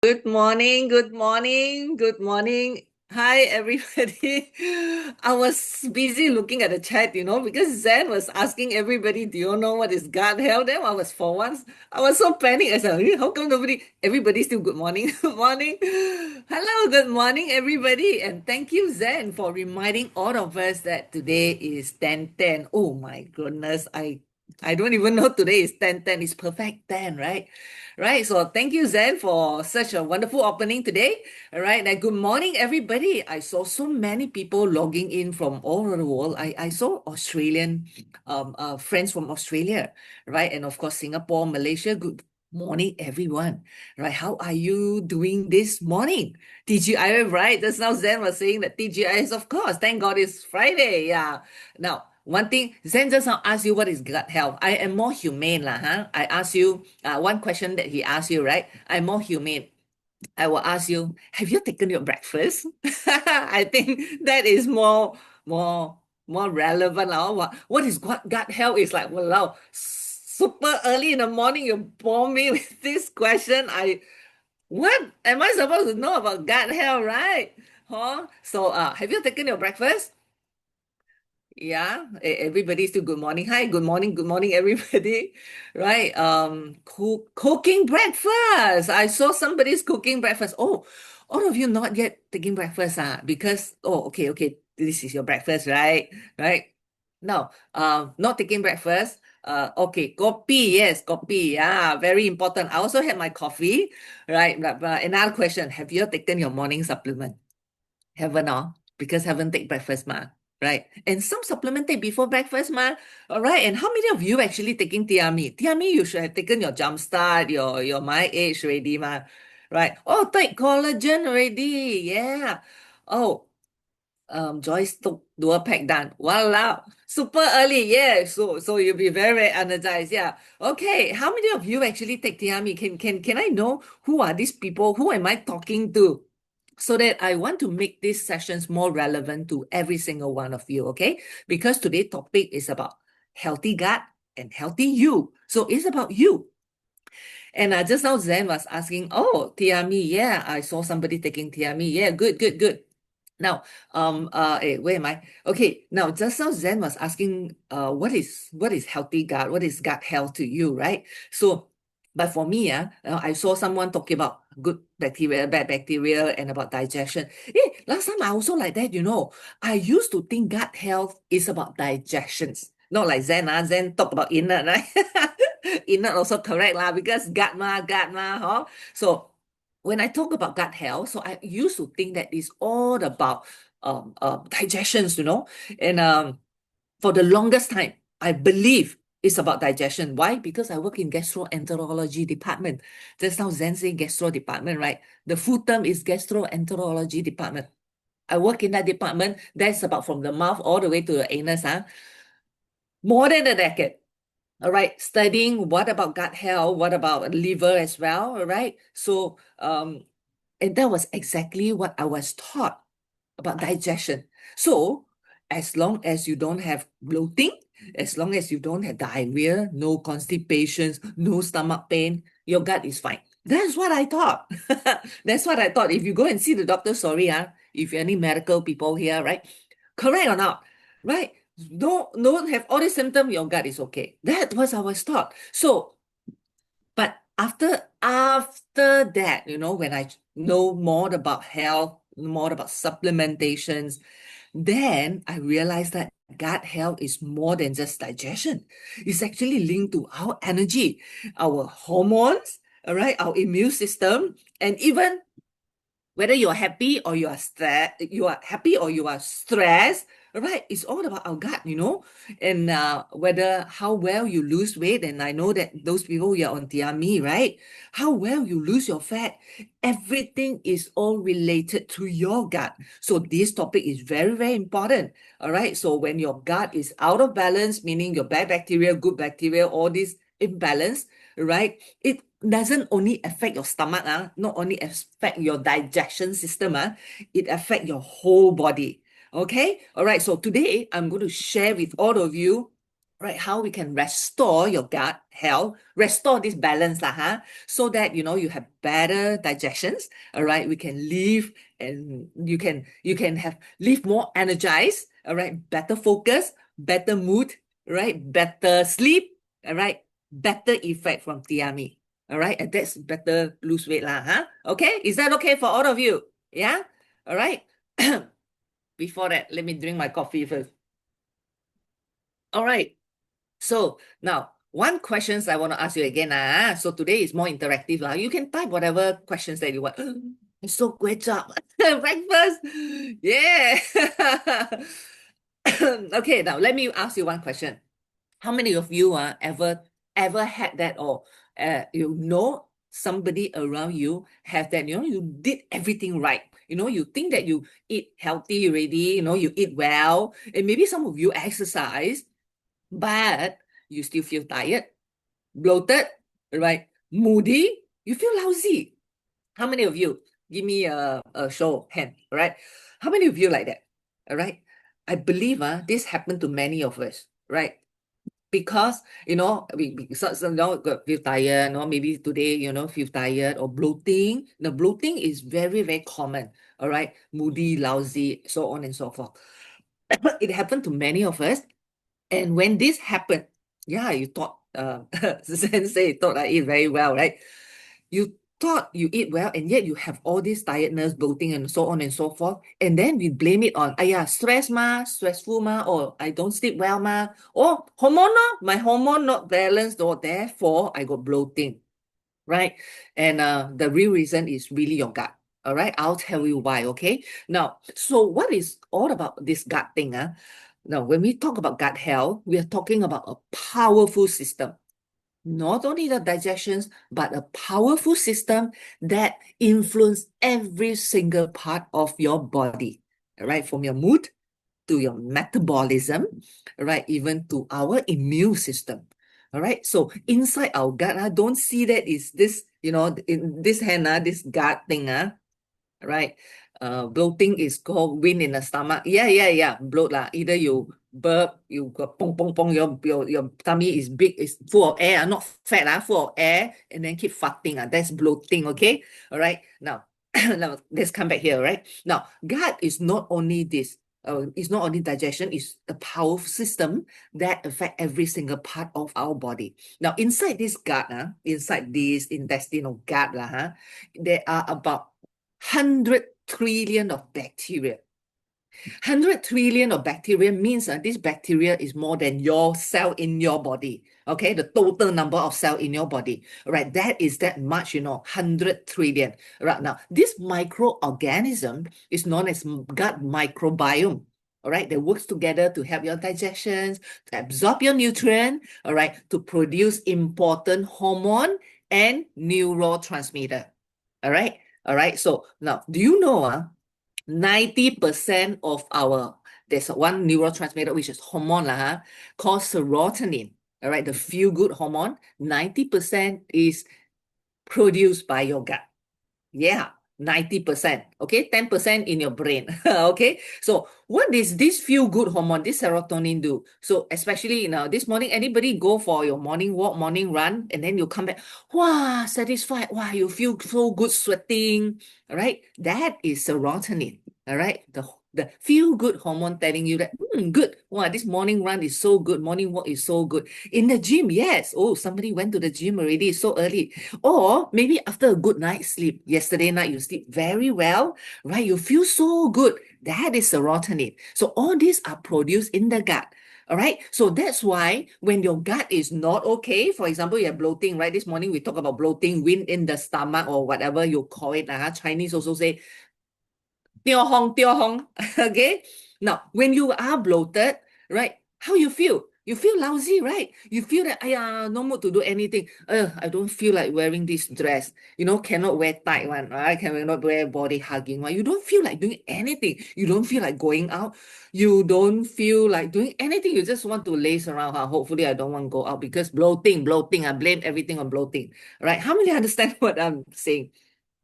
Good morning, good morning, good morning. Hi, everybody. I was busy looking at the chat, because Zen was asking everybody, do you know what is gut health? Then for once, I was so panicked. I said, how come everybody still good morning, good morning. Hello, good morning, everybody. And thank you, Zen, for reminding all of us that today is 10:10. Oh my goodness, I don't even know today is 10:10. It's perfect 10, right? Right. So thank you, Zen, for such a wonderful opening today. All right. Now, good morning, everybody. I saw so many people logging in from all over the world. I saw Australian friends from Australia, right? And of course, Singapore, Malaysia. Good morning, everyone. Right. How are you doing this morning? TGIF, right? Just now Zen was saying that TGIF, of course. Thank God it's Friday. Yeah. Now, one thing, Zen just now asked you what is gut health. I am more humane, lah, huh? I ask you one question that he asked you, right? I'm more humane. I will ask you, have you taken your breakfast? I think that is more, more relevant. What is gut health? Is like, wow, super early in the morning, you bomb me with this question. What am I supposed to know about gut health, right? Huh? So, have you taken your breakfast? Yeah, everybody still good morning. Hi, good morning, everybody. Right? Cooking breakfast. I saw somebody's cooking breakfast. Oh, all of you not yet taking breakfast, because okay, this is your breakfast, right? Right? No, not taking breakfast. Okay, coffee, yes, coffee. Yeah, very important. I also had my coffee, right? But another question: have you taken your morning supplement? Haven't because haven't take breakfast right? And some supplement take before breakfast all right. And how many of you actually taking Tiami? Tiami, you should have taken your jump start, your my age already right? Oh, take collagen already, yeah. Oh, Joyce took dual pack done. Wow, super early, yeah. So you'll be very, very energized, yeah. Okay, how many of you actually take Tiami? Can I know who are these people? Who am I talking to? So that I want to make these sessions more relevant to every single one of you, okay? Because today's topic is about healthy gut and healthy you. So it's about you. And just now Zen was asking, oh, Tiami, yeah, I saw somebody taking Tiami. Yeah, good. Now, where am I? Okay, now just now Zen was asking, what is healthy gut? What is gut health to you, right? So, but for me, I saw someone talking about good bacteria, bad bacteria, and about digestion. Last time I also like that, I used to think gut health is about digestions. Not like Zen, Zen talk about inner, right? Inner also correct lah, because gut ma, huh? So when I talk about gut health, so I used to think that it's all about digestions, and for the longest time, I believe it's about digestion. Why? Because I work in gastroenterology department. Just now Zen saying gastro department, right? The full term is gastroenterology department. I work in that department. That's about from the mouth all the way to the anus, more than a decade. All right, studying what about gut health, what about liver as well, all right? So, and that was exactly what I was taught about digestion. So, as long as you don't have bloating, as long as you don't have diarrhea, no constipations, no stomach pain, your gut is fine. That's what I thought. That's what I thought. If you go and see the doctor, sorry, if any medical people here, right? Correct or not? Right? Don't have all these symptoms, your gut is okay. That was I was taught. So, but after that, when I know more about health, more about supplementations, then I realized that gut health is more than just digestion. It's actually linked to our energy, our hormones, all right, our immune system, and even whether you're happy or you are happy or you are stressed, right? It's all about our gut, and whether how well you lose weight. And I know that those people who are on Tiami, right? How well you lose your fat, everything is all related to your gut. So this topic is very, very important. All right. So when your gut is out of balance, meaning your bad bacteria, good bacteria, all this imbalance, right? It doesn't only affect your stomach, not only affect your digestion system, it affect your whole body. Okay, all right. So today I'm going to share with all of you right? How we can restore your gut health, restore this balance lah, so that you have better digestions. All right, we can live and you can have live more energized. All right, better focus, better mood, right? Better sleep. All right, better effect from Tiami. All right, and that's better lose weight lah, Okay, is that okay for all of you? Yeah. All right. Before that, let me drink my coffee first. All right. So now, one questions I want to ask you again. So today is more interactive. You can type whatever questions that you want. It's so great job. Breakfast. Yeah. Okay, now let me ask you one question. How many of you ever had that, or somebody around you have that, you did everything right. You think that you eat healthy already, you eat well, and maybe some of you exercise, but you still feel tired, bloated, right? Moody, you feel lousy. How many of you? Give me a show of hand, right? How many of you like that? All right. I believe this happened to many of us, right? Because feel tired, maybe today, feel tired or bloating. The bloating is very, very common. All right, moody, lousy, so on and so forth. It happened to many of us. And when this happened, yeah, you thought, Sensei thought I eat very well, right? You thought you eat well, and yet you have all this tiredness, bloating, and so on and so forth. And then we blame it on, stress ma, stressful ma, or I don't sleep well ma, or hormone, my hormone not balanced, or therefore I got bloating, right? And the real reason is really your gut. All right, I'll tell you why. Okay. Now, so what is all about this gut thing? Now, when we talk about gut health, we are talking about a powerful system. Not only the digestions, but a powerful system that influence every single part of your body, right? From your mood to your metabolism, right? Even to our immune system. All right. So inside our gut, don't see that is this, in this hand, this gut thing, right? Bloating is called wind in the stomach. Yeah. Bloat lah. Either you burp, you got pong pong pong, your tummy is big, it's full of air, not fat, full of air, and then keep farting. That's bloating, okay? All right. Now, now let's come back here, right? Now, gut is not only this. It's not only digestion, it's a powerful system that affect every single part of our body. Now, inside this gut, inside this intestinal gut, there are about 100 trillion of bacteria. 100 trillion of bacteria means this bacteria is more than your cell in your body. Okay, the total number of cell in your body. Right, that is that much, 100 trillion. Right now, this microorganism is known as gut microbiome. All right, that works together to help your digestions, to absorb your nutrient, all right, to produce important hormone and neurotransmitter. All right. So now, do you know 90% of there's one neurotransmitter which is hormone called serotonin. All right, the feel-good hormone. 90% is produced by your gut. Yeah, 90%. Okay, 10% in your brain. Okay, so what does this feel-good hormone, this serotonin do? So especially this morning, anybody go for your morning walk, morning run, and then you come back, wow, satisfied. Wow, you feel so good sweating. All right, that is serotonin. All right, the feel-good hormone telling you that, good. Wow, this morning run is so good. Morning walk is so good. In the gym, yes. Oh, somebody went to the gym already so early. Or maybe after a good night's sleep, yesterday night you sleep very well, right? You feel so good. That is serotonin. So all these are produced in the gut. All right. So that's why when your gut is not okay, for example, you have bloating, right? This morning we talk about bloating, wind in the stomach, or whatever you call it. Chinese also say, teo hong. Okay. Now, when you are bloated, right? How you feel? You feel lousy, right? You feel that, no mood to do anything. I don't feel like wearing this dress. Cannot wear tight one, right? Cannot wear body hugging one. You don't feel like doing anything. You don't feel like going out. You don't feel like doing anything. You just want to laze around. Hopefully, I don't want to go out because bloating. I blame everything on bloating, right? How many understand what I'm saying?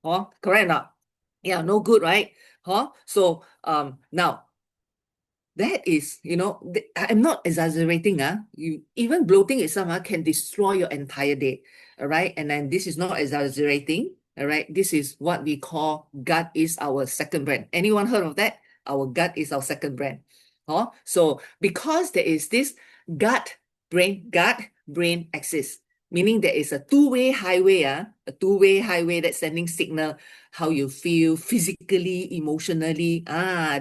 Correct or not? Yeah, no good, right? So now that is, I'm not exaggerating. Even bloating itself can destroy your entire day. All right. And then this is not exaggerating. All right. This is what we call gut is our second brain. Anyone heard of that? Our gut is our second brain. So because there is this gut brain axis, meaning there is a two-way highway, that's sending signal how you feel physically, emotionally,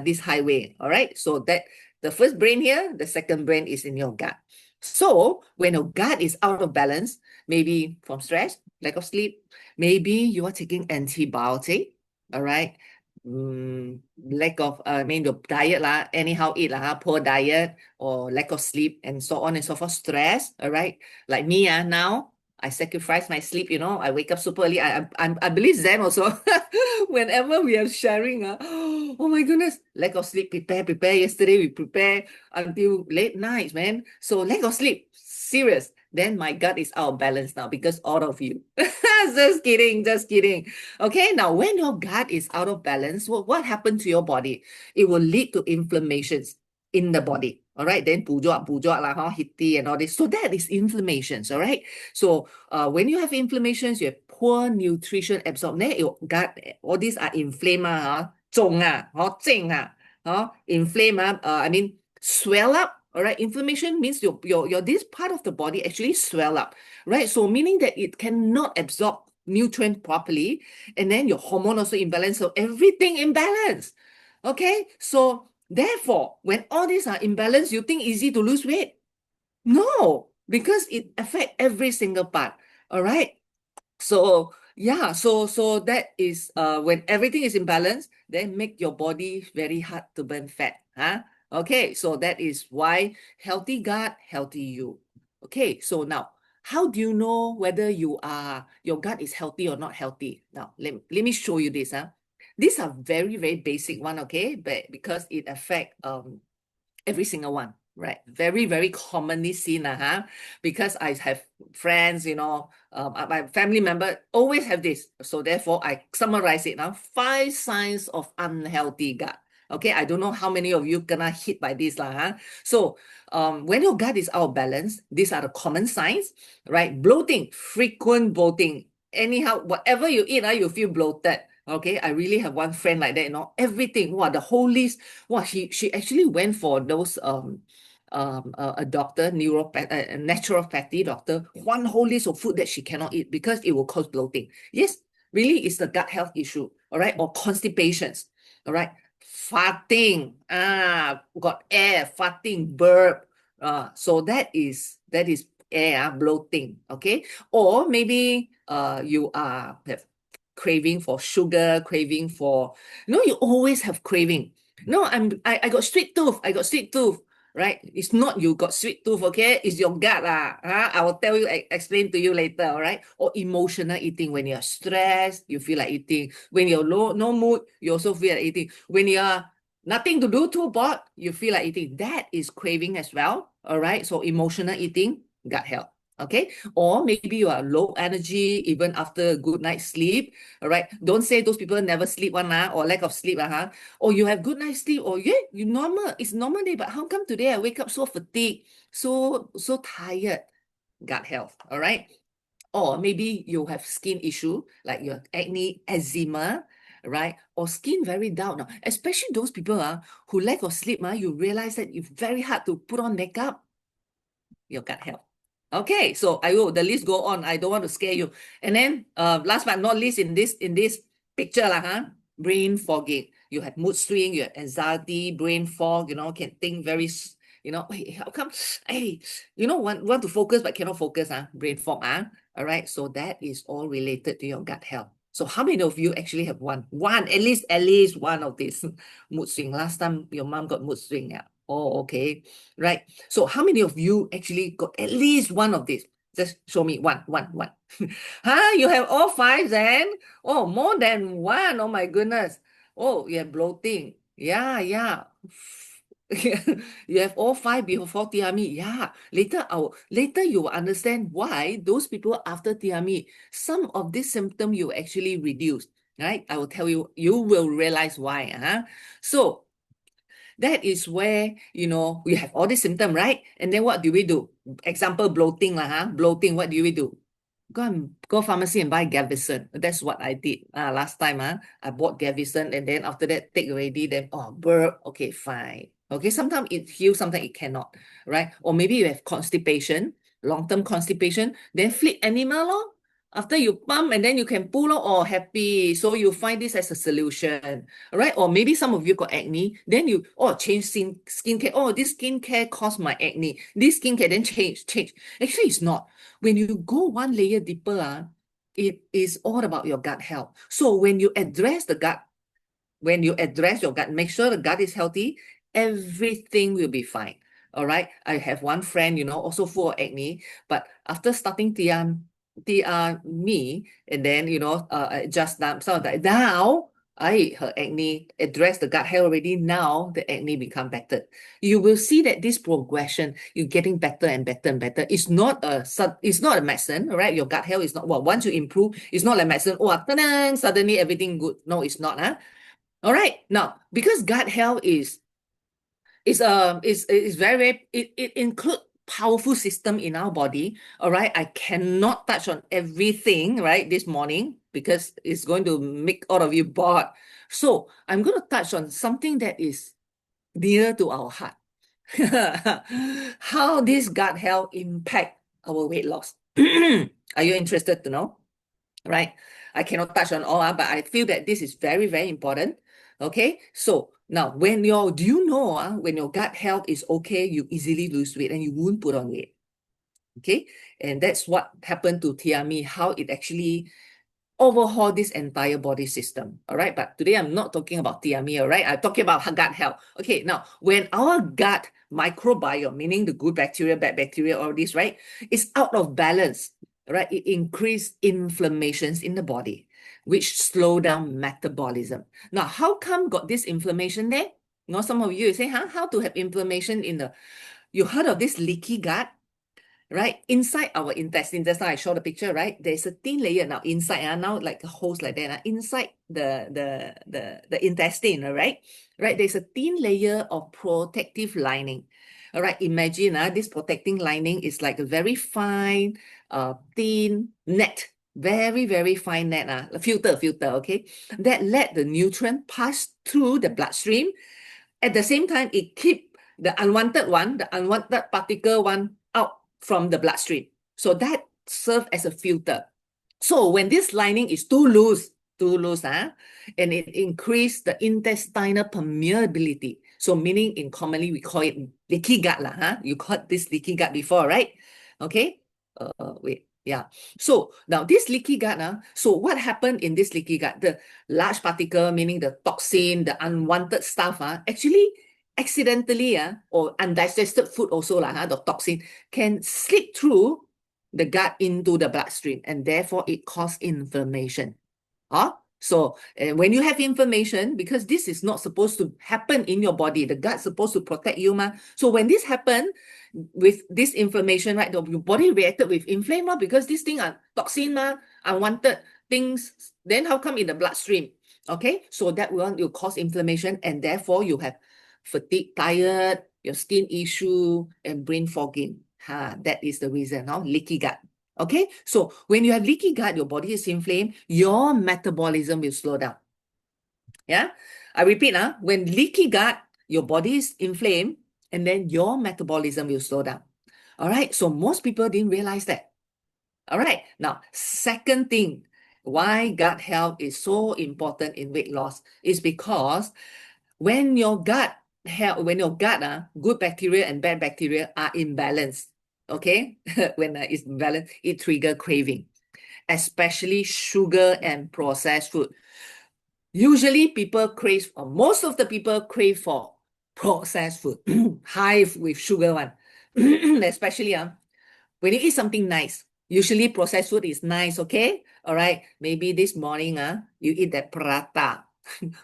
this highway. All right. So that the first brain here, the second brain is in your gut. So when your gut is out of balance, maybe from stress, lack of sleep, maybe you are taking antibiotic, all right? Lack of, your diet anyhow eat poor diet or lack of sleep and so on and so forth, stress, all right? Like me, now I sacrifice my sleep, I wake up super early. I believe Zen also. Whenever we are sharing, oh my goodness, lack of sleep, prepare. Yesterday we prepare until late nights, man. So lack of sleep, serious. Then my gut is out of balance now because all of you. Just kidding. Okay, now when your gut is out of balance, what happened to your body? It will lead to inflammations in the body. All right, then pujok lah, hitty and all this. So that is inflammations. All right. So when you have inflammations, you have poor nutrition absorption. Your gut, all these are inflamed, 肿症inflame, swell up. All right, inflammation means your this part of the body actually swell up, right? So meaning that it cannot absorb nutrient properly, and then your hormone also imbalance, so everything imbalance. Okay, so therefore, when all these are imbalanced, you think easy to lose weight? No, because it affects every single part. All right. So yeah, so that is when everything is imbalanced, then make your body very hard to burn fat. Okay, so that is why healthy gut, healthy you. Okay, so now how do you know whether your gut is healthy or not healthy? Now let me show you this. These are very, very basic one, okay, but because it affect every single one. Right, very, very commonly seen, because I have friends, my family member always have this. So therefore, I summarize it now. 5 signs of unhealthy gut. Okay, I don't know how many of you gonna hit by this, So, when your gut is out of balance, these are the common signs, right? Bloating, frequent bloating. Anyhow, whatever you eat, you feel bloated. Okay, I really have one friend like that, everything. The whole list. She actually went for those a doctor, a naturopathy doctor, one whole list of food that she cannot eat because it will cause bloating. Yes, really, it's the gut health issue, all right, or constipations, all right, farting, got air, farting, burp, so that is air, bloating, okay, or maybe you have craving for sugar, craving for, you always have craving. No, I got sweet tooth. Right? It's not you got sweet tooth, okay? It's your gut. I will tell you, explain to you later, all right? Or emotional eating. When you're stressed, you feel like eating. When you're no mood, you also feel like eating. When you're nothing to do, too bored, you feel like eating. That is craving as well, all right? So emotional eating, gut health. Okay, or maybe you are low energy even after a good night's sleep. All right, don't say those people never sleep or lack of sleep, or you have good night's sleep, or you normal, it's normal day, but how come today I wake up so fatigued, so tired? Gut health. All right, or maybe you have skin issue like your acne, eczema, right? Or skin very dull. Now, especially those people who lack of sleep, you realize that it's very hard to put on makeup. Your gut health. Okay, so the list go on. I don't want to scare you. And then last but not least in this picture, brain fogging. You have mood swing, you have anxiety, brain fog, can think very, hey, how come? Hey, want to focus but cannot focus, brain fog, all right. So that is all related to your gut health. So how many of you actually have at least one of these mood swing? Last time your mom got mood swing, yeah. Oh, okay. Right. So how many of you actually got at least one of these? Just show me one. You have all 5 then? Oh, more than one. Oh my goodness. Oh, you have bloating. Yeah. You have all 5 before TME. Yeah. Later you will understand why those people after TME, some of these symptoms you actually reduce. Right? I will tell you, you will realize why. So that is where, we have all these symptoms, right? And then what do we do? Example, bloating, bloating, what do we do? Go pharmacy and buy Gavison. That's what I did last time. I bought Gavison and then after that take already, then burp. Okay, fine. Okay, sometimes it heals, sometimes it cannot, right? Or maybe you have constipation, long-term constipation, then flip animal lor. After you pump and then you can pull out, happy. So you find this as a solution, right? Or maybe some of you got acne, then you change skincare. This skincare caused my acne. This skincare then change. Actually, it's not. When you go one layer deeper, it is all about your gut health. So when you address the gut, when you address your gut, make sure the gut is healthy, everything will be fine. All right. I have one friend, also full of acne, but after starting me, and then, just now, so that now her acne address the gut health already. Now the acne become better. You will see that this progression, you're getting better and better and better. It's not a medicine, right? Your gut health is not, once you improve, it's not like medicine. Suddenly everything good. No, it's not. All right. Now, because gut health is very, very, it includes powerful system in our body. All right. I cannot touch on everything, right, this morning because it's going to make all of you bored. So I'm going to touch on something that is dear to our heart. How this gut health impact our weight loss. Are you interested to know? Right? I cannot touch on all, but I feel that this is very, very important. Okay, so now when your gut health is okay, you easily lose weight and you won't put on weight. Okay, and that's what happened to Tiami, how it actually overhaul this entire body system. All right, but today I'm not talking about Tiami. All right, I'm talking about gut health. Okay, now when our gut microbiome, meaning the good bacteria, bad bacteria, all this, right, is out of balance, right, it increases inflammations in the body, which slow down metabolism. Now, how come got this inflammation there? Some of you say, how to have inflammation in the, you heard of this leaky gut? Right? Inside our intestine, that's how I show the picture, right? There's a thin layer now inside, now like a hose like that, inside the intestine, right? Right, there's a thin layer of protective lining. All right, imagine this protecting lining is like a very fine, thin net, very, very fine net, a filter, okay? That let the nutrient pass through the bloodstream. At the same time, it keep the unwanted particle one out from the bloodstream. So that serves as a filter. So when this lining is too loose, and it increase the intestinal permeability. So meaning in commonly we call it leaky gut You caught this leaky gut before, right? Okay. Wait. Yeah. So now this leaky gut, so what happened in this leaky gut? The large particle, meaning the toxin, the unwanted stuff, actually accidentally, or undigested food also, the toxin can slip through the gut into the bloodstream, and therefore it causes inflammation. So when you have inflammation, because this is not supposed to happen in your body, the gut's supposed to protect you, So when this happened with this inflammation, right, your body reacted with inflame, because this thing are toxin, unwanted things. Then how come in the bloodstream? Okay, so that will cause inflammation, and therefore you have fatigue, tired, your skin issue, and brain fogging. That is the reason, leaky gut. Okay, so when you have leaky gut, your body is inflamed, your metabolism will slow down. Yeah, I repeat, when leaky gut, your body is inflamed, and then your metabolism will slow down. All right, so most people didn't realize that. All right, now, second thing, why gut health is so important in weight loss is because when your gut good bacteria and bad bacteria are imbalanced, okay, when it's imbalanced, it trigger craving, especially sugar and processed food. Usually people crave, or most of the people crave for processed food, high with sugar one, especially when you eat something nice. Usually processed food is nice, okay? All right, maybe this morning you eat that prata,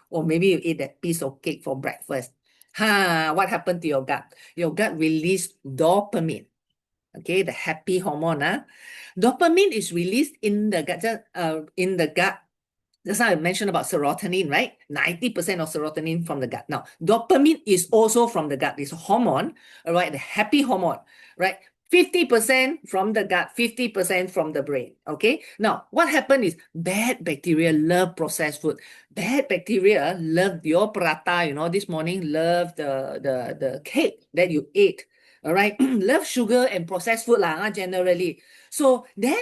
or maybe you eat that piece of cake for breakfast. What happened to your gut? Your gut released dopamine, okay, the happy hormone. Dopamine is released in the gut, Just now I mentioned about serotonin, right? 90% of serotonin from the gut. Now, dopamine is also from the gut. It's a hormone, all right? The happy hormone, right? 50% from the gut, 50% from the brain. Okay. Now, what happened is bad bacteria love processed food. Bad bacteria love your prata, this morning, love the cake that you ate. All right. Love sugar and processed food generally. So then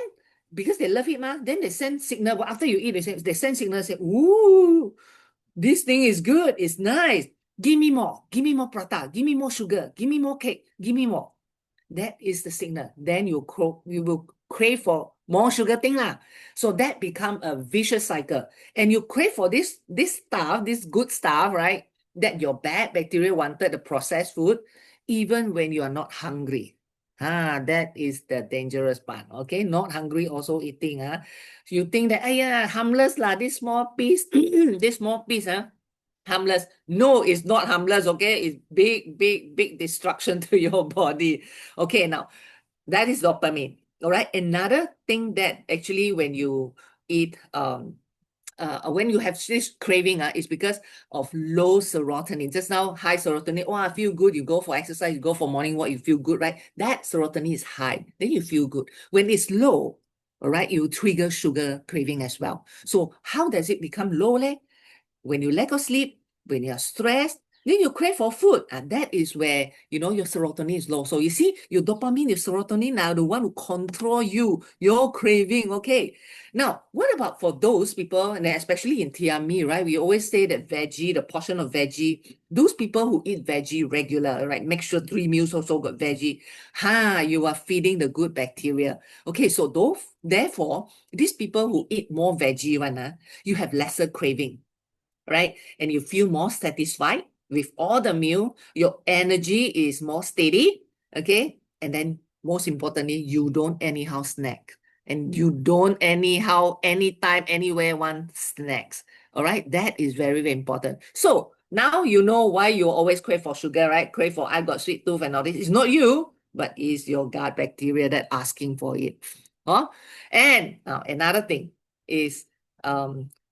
because they love it, then they send signal. Well, after you eat, they send signal, say, ooh, this thing is good, it's nice. Give me more prata, give me more sugar, give me more cake, give me more. That is the signal. Then you will crave for more sugar thing lah. So that become a vicious cycle. And you crave for this stuff, this good stuff, right? That your bad bacteria wanted, the processed food, even when you are not hungry. That is the dangerous part. Okay, not hungry, also eating. You think that, harmless lah, this small piece, this small piece, harmless. No, it's not harmless, okay? It's big destruction to your body. Okay, now that is dopamine. All right. Another thing that actually when you eat when you have this craving is because of low serotonin. Just now, high serotonin. Oh, I feel good. You go for exercise, you go for morning walk, you feel good, right? That serotonin is high. Then you feel good. When it's low, all right, you trigger sugar craving as well. So how does it become low? When you lack of sleep, when you're stressed, then you crave for food. And that is where, your serotonin is low. So you see, your dopamine, your serotonin are the one who control your craving, okay? Now, what about for those people, and especially in TME, right? We always say that veggie, the portion of veggie, those people who eat veggie regular, right? Make sure 3 meals also got veggie. You are feeding the good bacteria. Okay, so therefore, these people who eat more veggie you have lesser craving, right? And you feel more satisfied with all the meal. Your energy is more steady, okay? And then most importantly, you don't anyhow snack. And you don't anyhow, anytime, anywhere want snacks. All right? That is very, very important. So now you know why you always crave for sugar, right? Crave for I got sweet tooth and all this. It's not you, but it's your gut bacteria that asking for it. And another thing is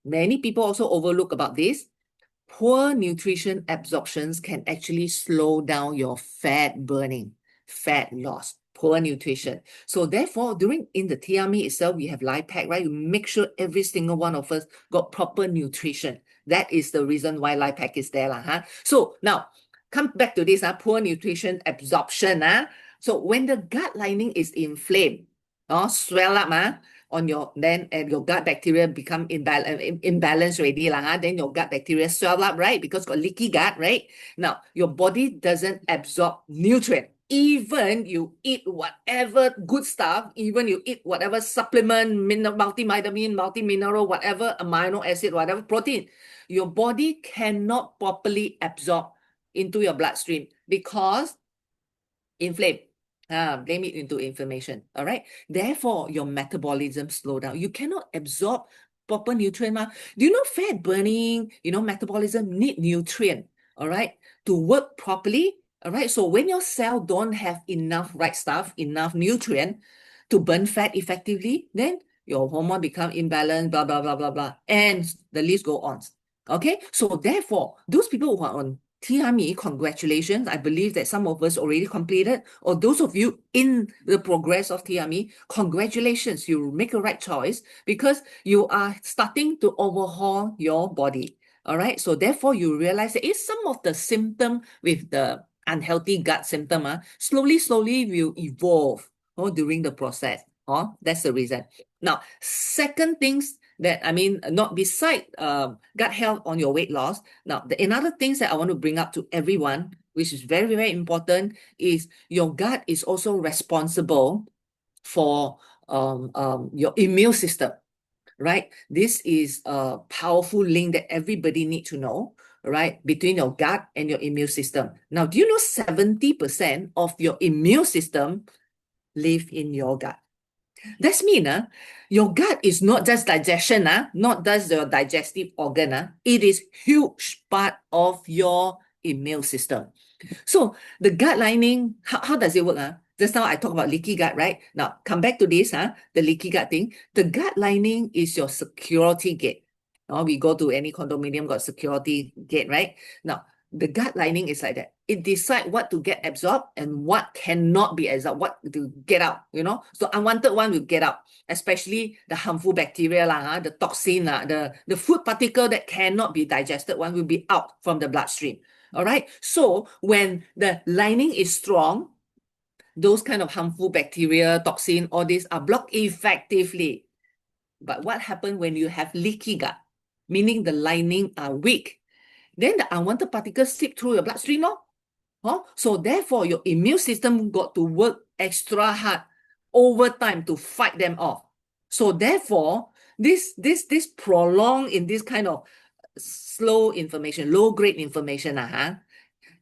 many people also overlook about this. Poor nutrition absorptions can actually slow down your fat burning, fat loss, poor nutrition. So therefore, in the TME itself, we have LifePak, right? You make sure every single one of us got proper nutrition. That is the reason why LifePak is there. So now, come back to this, poor nutrition absorption. So when the gut lining is inflamed, swell up, and your gut bacteria become imbalance already then your gut bacteria swell up, right? Because got leaky gut, right? Now your body doesn't absorb nutrient. Even you eat whatever good stuff, even you eat whatever supplement, multivitamin, multimineral, whatever amino acid, whatever protein, your body cannot properly absorb into your bloodstream because inflamed. Blame it into inflammation. All right. Therefore, your metabolism slow down. You cannot absorb proper nutrient. Do you know fat burning, metabolism need nutrient, all right, to work properly. All right. So when your cell don't have enough right stuff, enough nutrient to burn fat effectively, then your hormone become imbalanced, blah, blah, blah, blah, blah. And the list go on. Okay. So therefore, those people who are on TME, congratulations. I believe that some of us already completed, or those of you in the progress of TME, congratulations. You make a right choice because you are starting to overhaul your body. All right. So therefore, you realize that some of the symptom with the unhealthy gut symptom, slowly will evolve during the process. That's the reason. Now, second things that, not beside gut health on your weight loss. Now, another things that I want to bring up to everyone, which is very, very important, is your gut is also responsible for your immune system, right? This is a powerful link that everybody need to know, right? Between your gut and your immune system. Now, do you know 70% of your immune system live in your gut? That's mean, your gut is not just digestion, not just your digestive organ. It is huge part of your immune system. So the gut lining, how does it work? Just now I talked about leaky gut, right? Now come back to this, the leaky gut thing. The gut lining is your security gate. Now we go to any condominium, got security gate, right? Now, the gut lining is like that. It decides what to get absorbed and what cannot be absorbed, what to get out, So unwanted one will get out, especially the harmful bacteria, the toxin, the food particle that cannot be digested one will be out from the bloodstream. All right. So when the lining is strong, those kind of harmful bacteria, toxin, all these are blocked effectively. But what happens when you have leaky gut, meaning the lining are weak? Then the unwanted particles slip through your bloodstream, no? So therefore, your immune system got to work extra hard over time to fight them off. So therefore, this prolonged in this kind of slow inflammation, low-grade inflammation,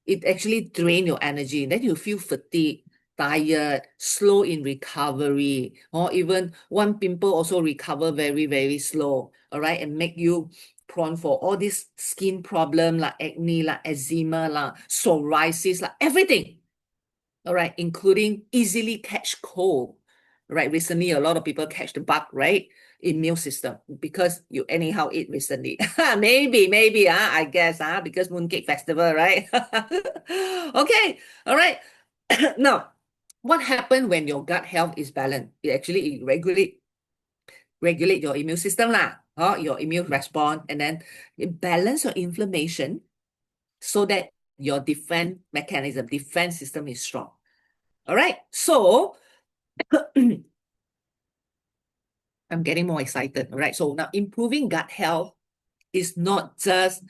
it actually drain your energy. Then you feel fatigued, tired, slow in recovery, or even one pimple also recover very, very slow, all right, and make you prone for all these skin problem, like acne, like eczema, like psoriasis, like everything, all right, including easily catch cold, right? Recently, a lot of people catch the bug, right? Immune system, because you anyhow eat recently. maybe, I guess, because Mooncake Festival, right? Okay, all right. Now, what happens when your gut health is balanced? It actually regulate your immune system, your immune response, and then it balance your inflammation so that your defense system is strong. All right, so I'm getting more excited, all right? So now improving gut health is not just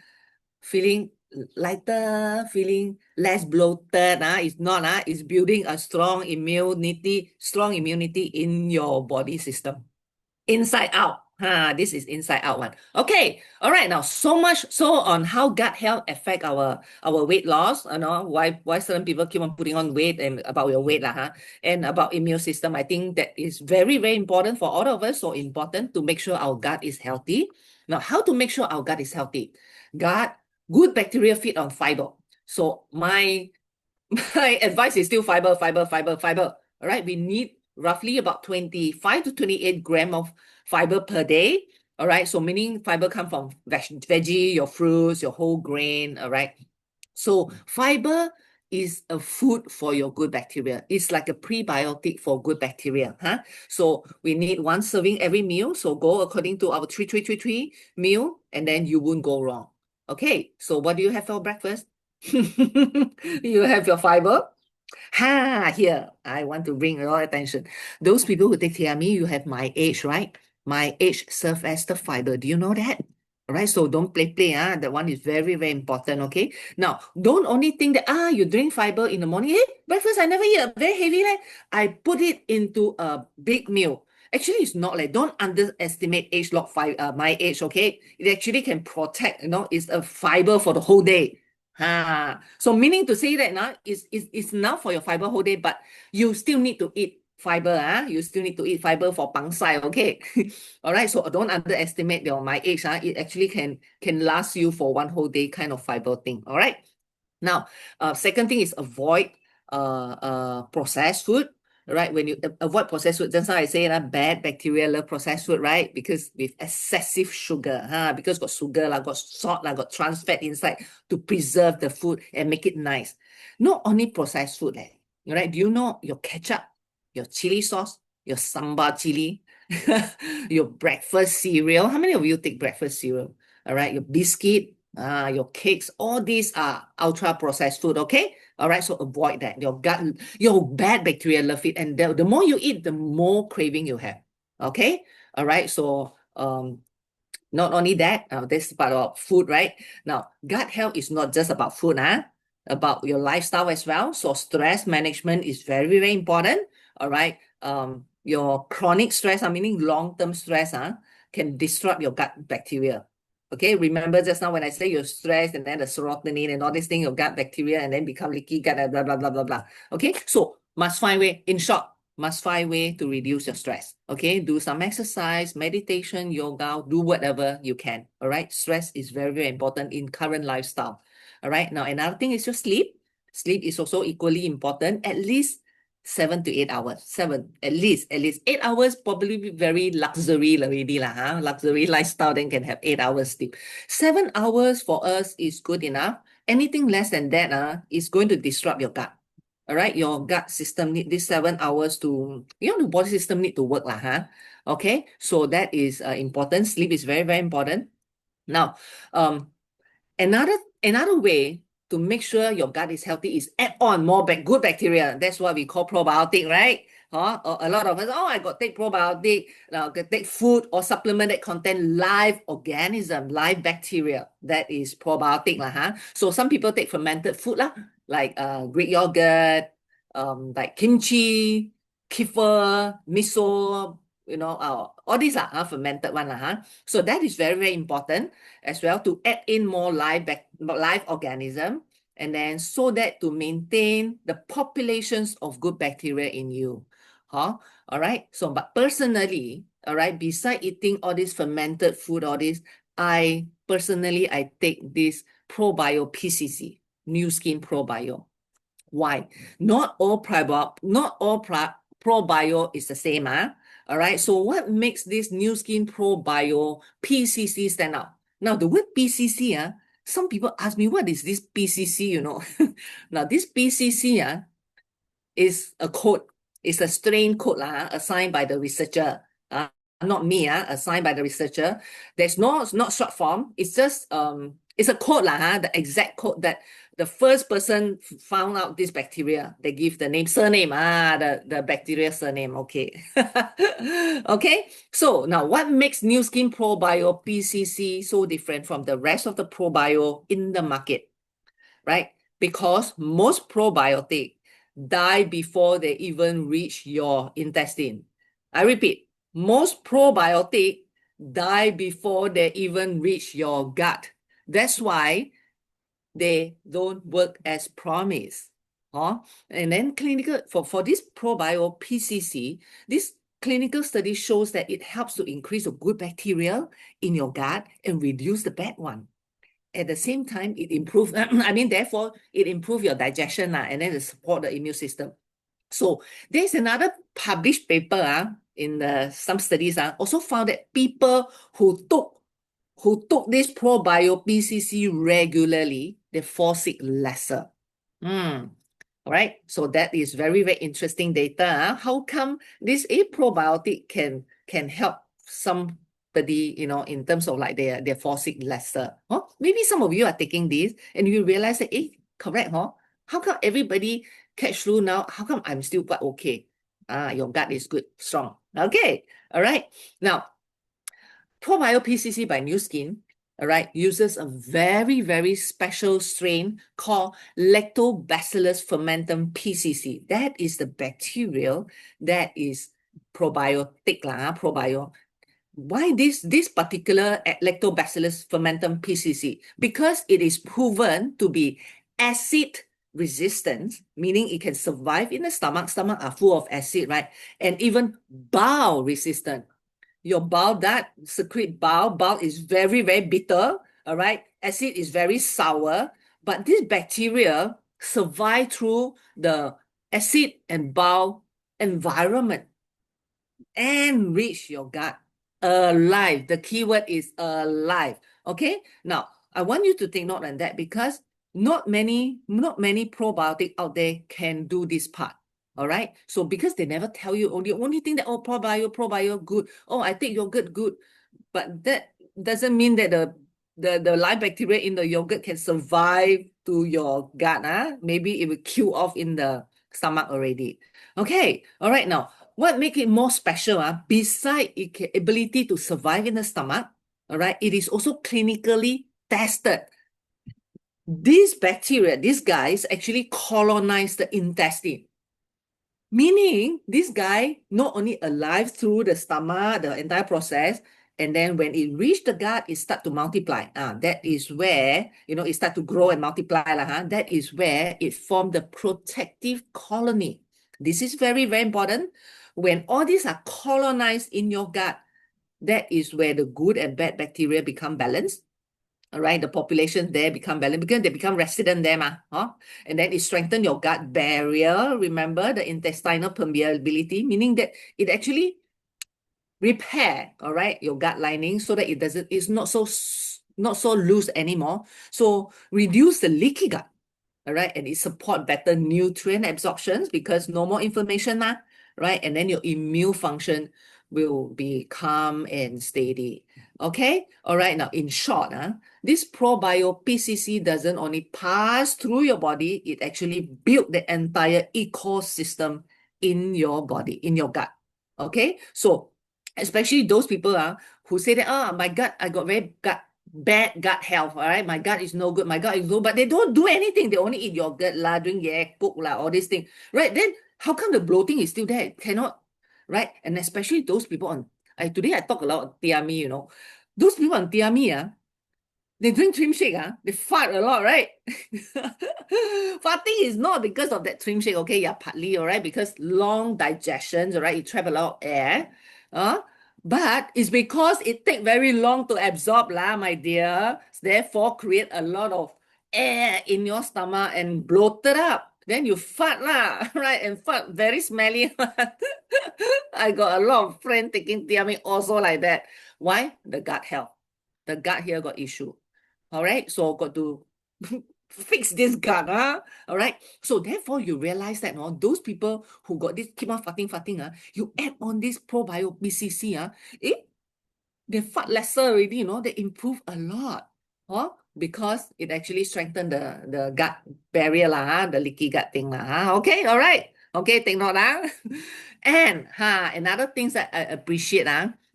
feeling lighter, feeling less bloated. It's not. It's building a strong immunity in your body system. Inside out. This is inside out one. Okay. All right. Now, so much so on how gut health affect our weight loss. Why certain people keep on putting on weight and about your weight, and about immune system. I think that is very, very important for all of us. So important to make sure our gut is healthy. Now, how to make sure our gut is healthy? Good bacteria feed on fiber. So my advice is still fiber. All right. We need roughly about 25 to 28 grams of fiber per day. All right. So meaning fiber come from veggie, your fruits, your whole grain. All right. So fiber is a food for your good bacteria. It's like a prebiotic for good bacteria. So we need one serving every meal. So go according to our 3 meal, and then you won't go wrong. Okay. So what do you have for breakfast? You have your fiber. Here, I want to bring your attention. Those people who take Thiamine, you have MyAge, right? MyAge serve as the fiber. Do you know that? All right, so don't play. That one is very, very important, okay? Now, don't only think that, you drink fiber in the morning. Hey, breakfast, I never eat very heavy, right? I put it into a big meal. Actually, it's not like, don't underestimate ageLOC MyAge, okay? It actually can protect, it's a fiber for the whole day. So meaning to say that now it's enough for your fiber whole day, but you still need to eat fiber. You still need to eat fiber for pangsai, okay? All right. So don't underestimate your MyAge. It actually can last you for one whole day kind of fiber thing. All right. Now, second thing is avoid processed food. Right, when you avoid processed food, just now I say bad bacteria love processed food, right? Because with excessive sugar, because got sugar, got salt, got trans fat inside to preserve the food and make it nice. Not only processed food, right? Do you know your ketchup, your chili sauce, your sambal chili, your breakfast cereal? How many of you take breakfast cereal? All right, your biscuit, your cakes, all these are ultra processed food, okay? All right, so avoid that. Your gut, your bad bacteria love it, and the more you eat, the more craving you have. Okay, all right. So not only that, this part of food, right? Now, gut health is not just about food, about your lifestyle as well. So stress management is very, very important. All right. Your chronic stress, meaning long-term stress, can disrupt your gut bacteria. Okay, remember just now when I say you're stressed and then the serotonin and all these things, your gut bacteria and then become leaky gut, blah, blah, blah, blah, blah. Okay, so must find way, in short, must find way to reduce your stress. Okay, do some exercise, meditation, yoga, do whatever you can. All right, stress is very, very important in current lifestyle. All right, now another thing is your sleep. Sleep is also equally important. At least 7 to 8 hours. At least 8 hours, probably be very luxury already lah, huh? Luxury lifestyle, then can have 8 hours sleep. 7 hours for us is good enough. Anything less than that is going to disrupt your gut. All right, your gut system need this 7 hours to, the body system need to work lah, huh? Okay, so that is important. Sleep is very, very important. Now, another way to make sure your gut is healthy is add on more good bacteria. That's what we call probiotic, right? A lot of us, I got take probiotic, got take food or supplement that contain live organism, live bacteria. That is probiotic lah, huh? So some people take fermented food lah, like Greek yogurt, like kimchi, kefir, miso, all these are fermented one lah, huh? So that is very, very important as well to add in more live organism, and then so that to maintain the populations of good bacteria in you. All right. So, but personally, all right, beside eating all this fermented food, all this, I take this ProBio PCC, Nu Skin ProBio. Why? Not all probio is the same. All right. So what makes this Nu Skin ProBio PCC stand out? Now, the word PCC, some people ask me, what is this PCC, Now, this PCC is a code. It's a strain code assigned by the researcher. Not me, assigned by the researcher. It's not short form. It's just it's a code the exact code that the first person found out this bacteria. They give the surname, the bacteria surname. Okay. Okay. So now what makes Nu Skin ProBio PCC so different from the rest of the ProBio in the market, right? Because most probiotic die before they even reach your intestine. I repeat, most probiotic die before they even reach your gut. That's why they don't work as promised. And then clinical for this ProBio PCC, this clinical study shows that it helps to increase the good bacteria in your gut and reduce the bad one. At the same time, it improves, therefore, it improves your digestion and then it support the immune system. So there's another published paper in some studies also found that people who took this ProBio PCC regularly, they fall sick lesser. All right, so that is very, very interesting data. How come this probiotic can help somebody, in terms of like they fall sick lesser? Maybe some of you are taking this and you realize that, correct, how come everybody catch flu now? How come I'm still quite okay? Your gut is good, strong. Okay, all right. Now, ProBio PCC by Nu Skin, all right, uses a very, very special strain called Lactobacillus fermentum PCC. That is the bacteria that is probiotic probio. Why this particular Lactobacillus fermentum PCC? Because it is proven to be acid resistant, meaning it can survive in the stomach. Stomach are full of acid, right? And even bowel resistant. Your bowel, that secrete bowel is very, very bitter, all right? Acid is very sour, but this bacteria survive through the acid and bowel environment and reach your gut alive. The keyword is alive. Okay. Now, I want you to take note on that because not many probiotic out there can do this part. All right. So because they never tell you, only thing that probio good. I take yogurt good, but that doesn't mean that the live bacteria in the yogurt can survive to your gut. Maybe it will kill off in the stomach already. Okay. All right. Now, what makes it more special? Besides its ability to survive in the stomach, all right, it is also clinically tested. These bacteria, these guys actually colonize the intestine. Meaning, this guy not only alive through the stomach, the entire process, and then when it reach the gut, it start to multiply. That is where, it start to grow and multiply. That is where it form the protective colony. This is very, very important. When all these are colonized in your gut, that is where the good and bad bacteria become balanced. All right, the population there become balanced because they become resident there, huh? And then it strengthens your gut barrier. Remember the intestinal permeability, meaning that it actually repair, all right, your gut lining so that it's not so loose anymore. So reduce the leaky gut, all right, and it support better nutrient absorptions because no more inflammation, right? And then your immune function will be calm and steady. Okay, all right. Now, in short, this ProBio PCC doesn't only pass through your body; it actually build the entire ecosystem in your body, in your gut. Okay, so especially those people who say that, oh, my gut, I got very bad gut health, all right? My gut is no good, my gut is no, but they don't do anything. They only eat yogurt, drink cook, all these things, right? Then how come the bloating is still there? Cannot, right? And especially those people today I talk a lot of TME, those people on TME, they drink trim shake, they fart a lot, right? Farting is not because of that trim shake, okay? Yeah, partly, all right, because long digestions, all right, it trap a lot of air, but it's because it take very long to absorb, my dear. Therefore, create a lot of air in your stomach and bloated up. Then you fart, right? And fart very smelly. I got a lot of friends taking thiamine also like that. Why? The gut health. The gut here got issue. All right, so got to fix this gut, all right. So therefore, you realize that those people who got this keep on farting, you add on this ProBio PCC, they fart lesser already, they improve a lot, because it actually strengthened the gut barrier, the leaky gut thing, okay, all right, okay, take note, and another things that I appreciate,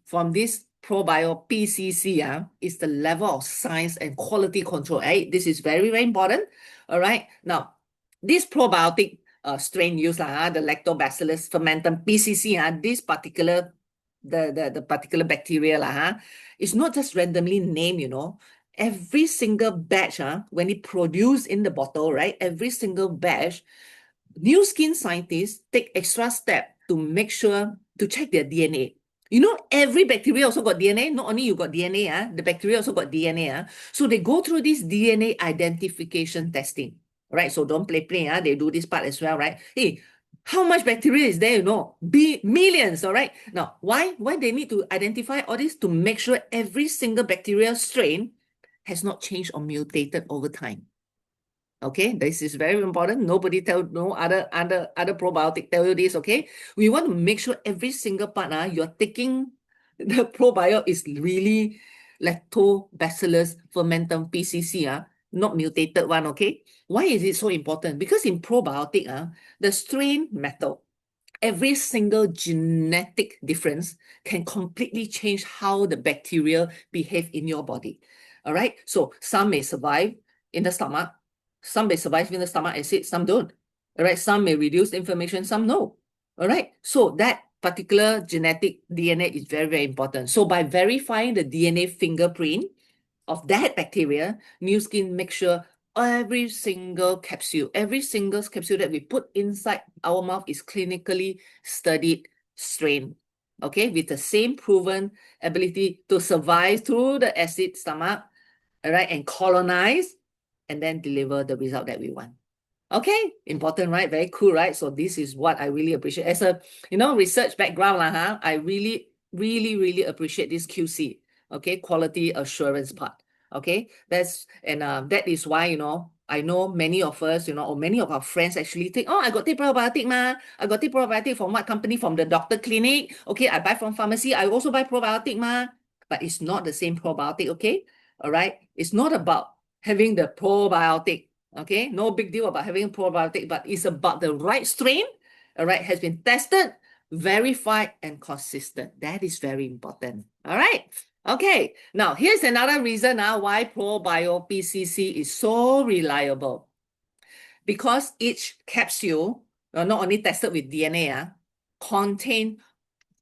from this ProBio PCC, is the level of science and quality control. This is very, very important. All right. Now, this probiotic strain used, the Lactobacillus fermentum PCC, this particular the particular bacteria, it's not just randomly named, Every single batch, when it produced in the bottle, right? Every single batch, Nu Skin scientists take extra step to make sure to check their DNA. Every bacteria also got DNA. Not only you got DNA, the bacteria also got DNA. So they go through this DNA identification testing, right? So don't play. They do this part as well, right? Hey, how much bacteria is there? Millions, all right? Now, why they need to identify all this? To make sure every single bacterial strain has not changed or mutated over time. Okay, this is very important. Nobody no other probiotic tell you this, okay? We want to make sure every single part you're taking the probiotic is really Lactobacillus fermentum PCC, not mutated one, okay? Why is it so important? Because in probiotic, the strain matter. Every single genetic difference can completely change how the bacteria behave in your body. All right, so some may survive in the stomach, some may survive in the stomach acid, some don't. All right, some may reduce inflammation, some no. All right, so that particular genetic DNA is very, very important. So by verifying the DNA fingerprint of that bacteria, Nu Skin makes sure every single capsule that we put inside our mouth is clinically studied strain, okay, with the same proven ability to survive through the acid stomach, all right, and colonize, and then deliver the result that we want. Okay, important, right? Very cool, right? So this is what I really appreciate. As a, research background, I really, really, really appreciate this QC, okay, quality assurance part, okay? That is why, I know many of us, or many of our friends actually think, oh, I got the probiotic, I got the probiotic from what company? From the doctor clinic. Okay, I buy from pharmacy. I also buy probiotic, but it's not the same probiotic, okay? All right, it's not about having the probiotic. Okay, no big deal about having a probiotic, but it's about the right strain, all right, has been tested, verified, and consistent. That is very important. All right. Okay, now here's another reason why ProBio PCC is so reliable. Because each capsule, not only tested with DNA, contain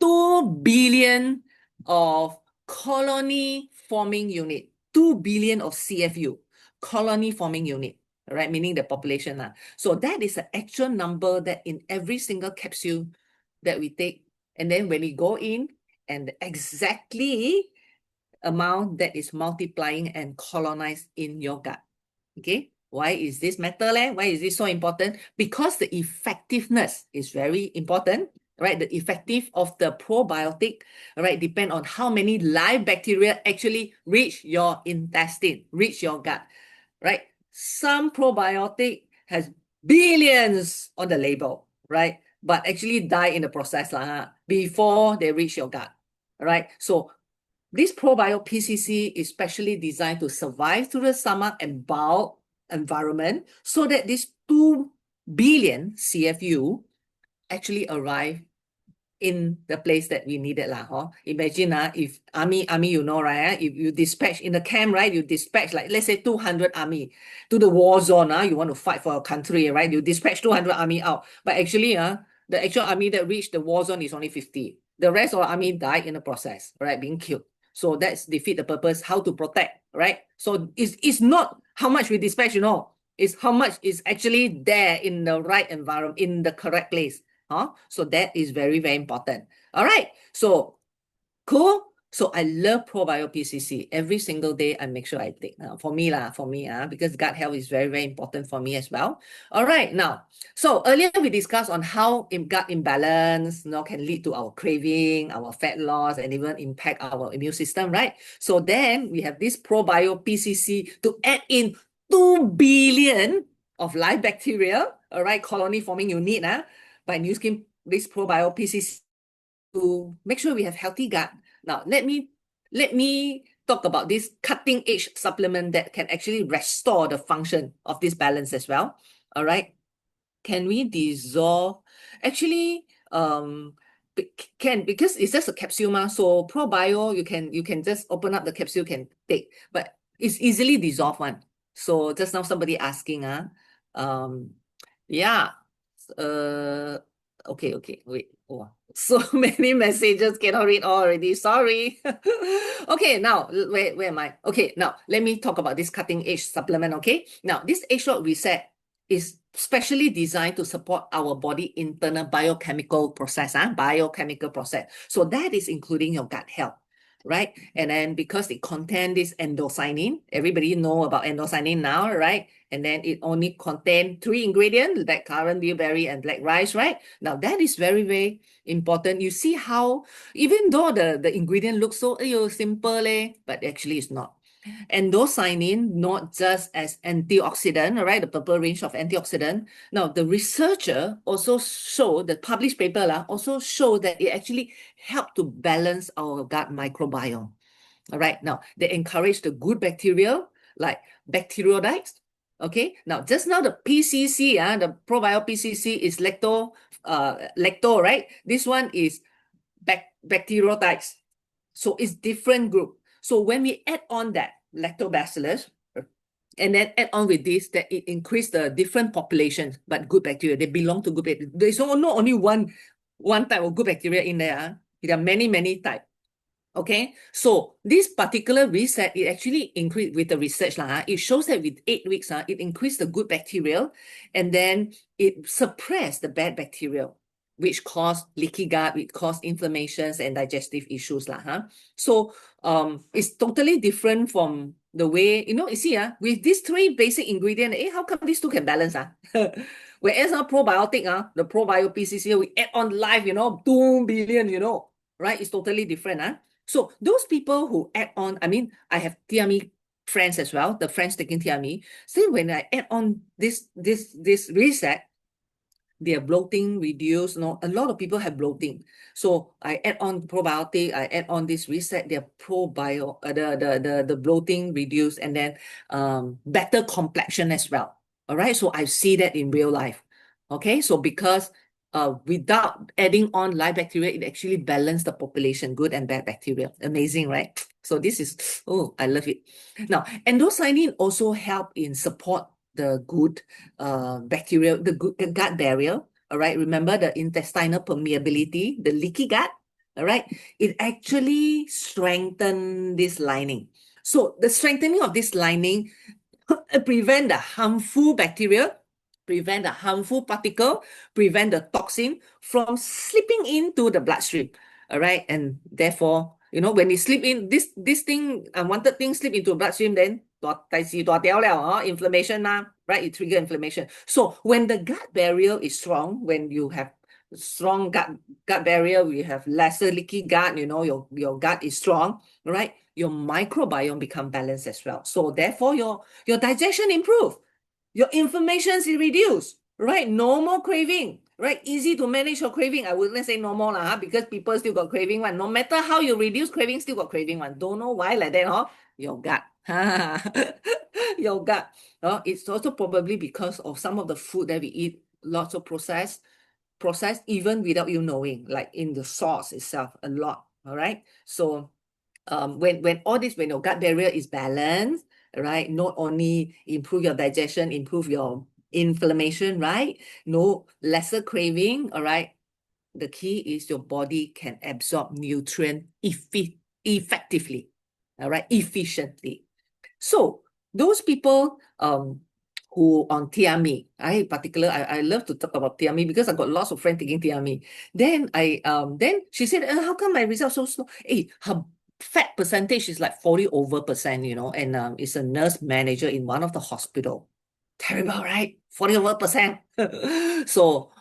2 billion of colony forming unit, 2 billion of CFU, colony forming unit, right? Meaning the population. So that is an actual number that in every single capsule that we take. And then when we go in and exactly amount that is multiplying and colonized in your gut. Okay, why is this matter leh? Why is this so important? Because the effectiveness is very important, right? The effective of the probiotic, right, depend on how many live bacteria actually reach your intestine, reach your gut, right? Some probiotic has billions on the label, right? But actually die in the process before they reach your gut, right? So this probiotic PCC is specially designed to survive through the stomach and bowel environment so that this 2 billion CFU actually arrive in the place that we needed lah. Imagine if army, you know, right? If you dispatch in the camp, right? You dispatch like, let's say 200 army to the war zone. You want to fight for your country, right? You dispatch 200 army out. But actually, the actual army that reached the war zone is only 50. The rest of the army died in the process, right? Being killed. So that's defeat the purpose, how to protect, right? So it's not how much we dispatch, you know, it's how much is actually there in the right environment, in the correct place. So that is very, very important. All right. So cool. So I love probiotic PCC. Every single day I make sure I take. For me, because gut health is very, very important for me as well. All right. Now, so earlier we discussed on how gut imbalance, can lead to our craving, our fat loss, and even impact our immune system, right? So then we have this probiotic PCC to add in 2 billion of live bacteria, all right, colony forming unit, by using this probiotic PCC to make sure we have healthy gut. Now, let me talk about this cutting edge supplement that can actually restore the function of this balance as well. All right. Can we dissolve? Actually, can, because it's just a capsule, so probio, you can just open up the capsule, can take, but it's easily dissolved one. So just now somebody asking, yeah, okay, wait. Oh, so many messages, cannot read all already. Sorry. Okay, now where am I? Okay, now let me talk about this cutting edge supplement. Okay, now this H-Log Reset is specially designed to support our body internal biochemical process. So that is including your gut health, right? And then because it contains this endocyanin, everybody know about endocyanin now, right? And then it only contains 3 ingredients, blackcurrant, bilberry, and black rice, right? Now that is very, very important. You see how, even though the ingredient looks so simple, but actually it's not. Endocyanin, not just as antioxidant, all right, the purple range of antioxidant. Now, the researcher also show, the published paper also show that it actually help to balance our gut microbiome. All right, now they encourage the good bacteria like bacteroides. Okay, now just now the PCC, the probiotic PCC is lacto, right? This one is bacteroides. So it's different group. So when we add on that lactobacillus, and then add on with this, that it increase the different populations, but good bacteria, they belong to good bacteria. There's not only one type of good bacteria in there. There are many, many types. Okay, so this particular reset, it actually increased with the research. It shows that with 8 weeks, it increased the good bacteria, and then it suppressed the bad bacteria, which cause leaky gut, which cause inflammations and digestive issues. So it's totally different from the way, you see, with these 3 basic ingredients, how come these 2 can balance? Whereas probiotic, the probiotic PCC, we add on live, 2 billion, right? It's totally different. So those people who add on, I mean, I have TME friends as well, the friends taking TME. See, when I add on this reset, their bloating reduced. A lot of people have bloating. So I add on probiotic, I add on this reset, their the bloating reduced, and then better complexion as well. All right. So I see that in real life. Okay. So because without adding on live bacteria, it actually balanced the population, good and bad bacteria. Amazing, right? So this is, I love it. Now, endocyanin also help in support the good bacteria, the good gut barrier. All right. Remember the intestinal permeability, the leaky gut. All right. It actually strengthens this lining. So the strengthening of this lining prevent the harmful bacteria, prevent the harmful particle, prevent the toxin from slipping into the bloodstream. All right. And therefore, when you sleep in this thing, unwanted thing slip into bloodstream, then inflammation right? It trigger inflammation. So when the gut barrier is strong, when you have strong gut barrier, we have lesser leaky gut, your gut is strong, right? Your microbiome become balanced as well. So therefore your digestion improve, your inflammation is reduced, right? No more craving, right? Easy to manage your craving. I wouldn't say no more lah, because people still got craving one. No matter how you reduce craving, still got craving one. Don't know why like that, huh? Your gut. Your gut. It's also probably because of some of the food that we eat, lots of processed even without you knowing, like in the sauce itself, a lot. All right. So when your gut barrier is balanced, right, not only improve your digestion, improve your inflammation, right, no lesser craving, all right, the key is your body can absorb nutrient effectively, all right, efficiently. So those people who on Tiami, I love to talk about Tiami because I got lots of friends taking Tiami. Then then she said, how come my results so slow? Hey, her fat percentage is like 40 over percent, and is a nurse manager in one of the hospital. Terrible, right? 40 over percent. So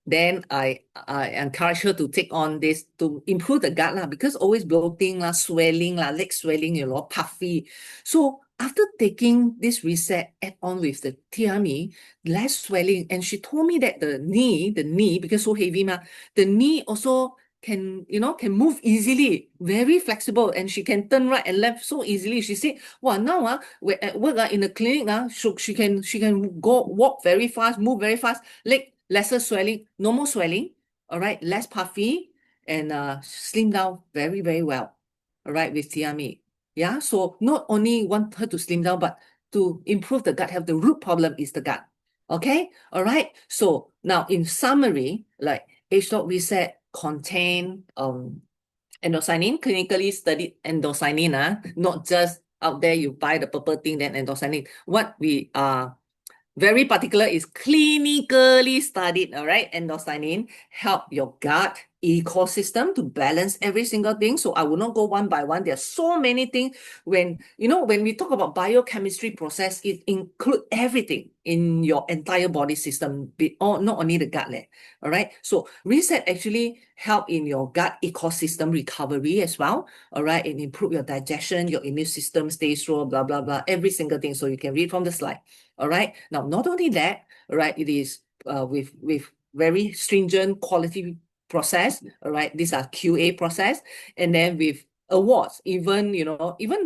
then I encourage her to take on this to improve the gut lah, because always bloating lah, swelling lah, leg swelling, puffy. So after taking this reset add on with the Tiami, less swelling, and she told me that the knee, because so heavy the knee also can move easily, very flexible, and she can turn right and left so easily. She said, wow, now we're at work in the clinic, she can go walk very fast, move very fast, leg lesser swelling, no more swelling, all right, less puffy, and slim down very, very well, all right, with Tiami. Yeah, so not only want her to slim down, but to improve the gut health. The root problem is the gut. Okay, all right. So now in summary, like H-Log Reset contain endocyanine, clinically studied endocyanine, not just out there you buy the purple thing, then endocyanine. What we are very particular is clinically studied, all right? Endocyanine help your gut ecosystem to balance every single thing. So I will not go one by one. There are so many things. When we talk about biochemistry process, it include everything in your entire body system, not only the gut. All right. So reset actually help in your gut ecosystem recovery as well. All right. And improve your digestion, your immune system stays strong, blah, blah, blah, every single thing. So you can read from the slide. All right. Now, not only that, right, it is with very stringent quality process. All right. These are QA process. And then with awards, even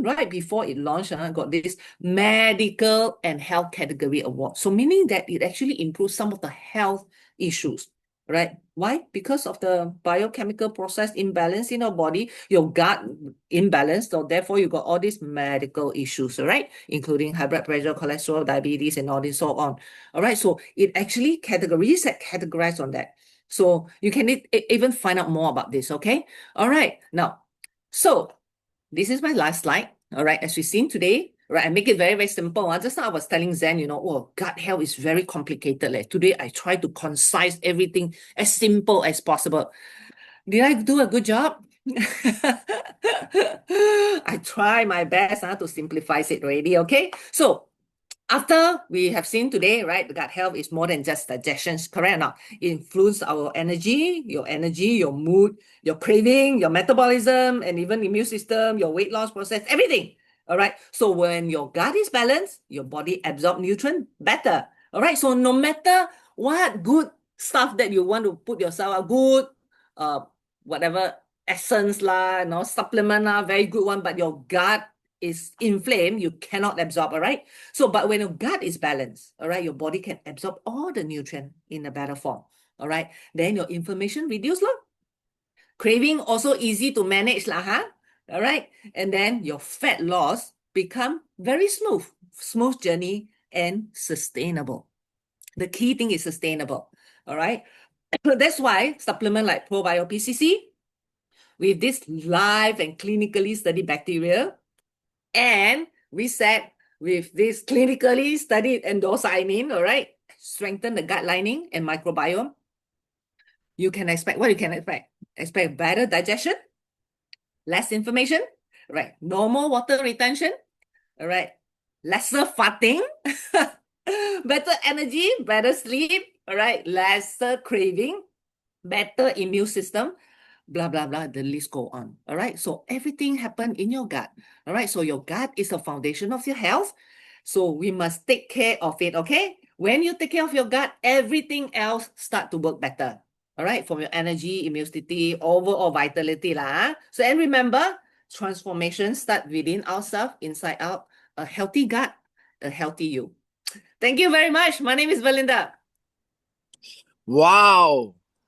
right before it launched, got this medical and health category award. So meaning that it actually improves some of the health issues. Right? Why? Because of the biochemical process imbalance in our body, your gut imbalance, so therefore you got all these medical issues, all right? Including high blood pressure, cholesterol, diabetes, and all this so on. All right, so it actually categorized on that. So you can even find out more about this, okay? All right, now, so this is my last slide, all right, as we've seen today. Right, I make it very, very simple. Just now I was telling Zen, gut health is very complicated. Today I try to concise everything as simple as possible. Did I do a good job? I try my best to simplify it already, okay? So after we have seen today, right, the gut health is more than just digestion, correct or not? It influences our energy, your mood, your craving, your metabolism, and even immune system, your weight loss process, everything. All right. So when your gut is balanced, your body absorbs nutrient better. All right. So no matter what good stuff that you want to put yourself, a good whatever essence lah, supplement lah, very good one, but your gut is inflamed, you cannot absorb, all right? So, but when your gut is balanced, all right, your body can absorb all the nutrient in a better form, all right? Then your inflammation reduce lah. Craving also easy to manage lah, all right? And then your fat loss become very smooth journey and sustainable. The key thing is sustainable, all right? That's why supplement like ProBio PCC with this live and clinically studied bacteria, and reset with this clinically studied endocyanine, all right, strengthen the gut lining and microbiome. You can expect, what you can expect? Expect better digestion, less inflammation, right? Normal water retention, all right? Lesser farting, better energy, better sleep, all right? Lesser craving, better immune system, blah, blah, blah. The list go on, all right? So everything happen in your gut, all right? So your gut is the foundation of your health. So we must take care of it, okay? When you take care of your gut, everything else start to work better. All right, from your energy, immunity, overall vitality lah. So and remember, transformation start within ourselves, inside out. A healthy gut, a healthy you. Thank you very much. My name is Belinda. Wow.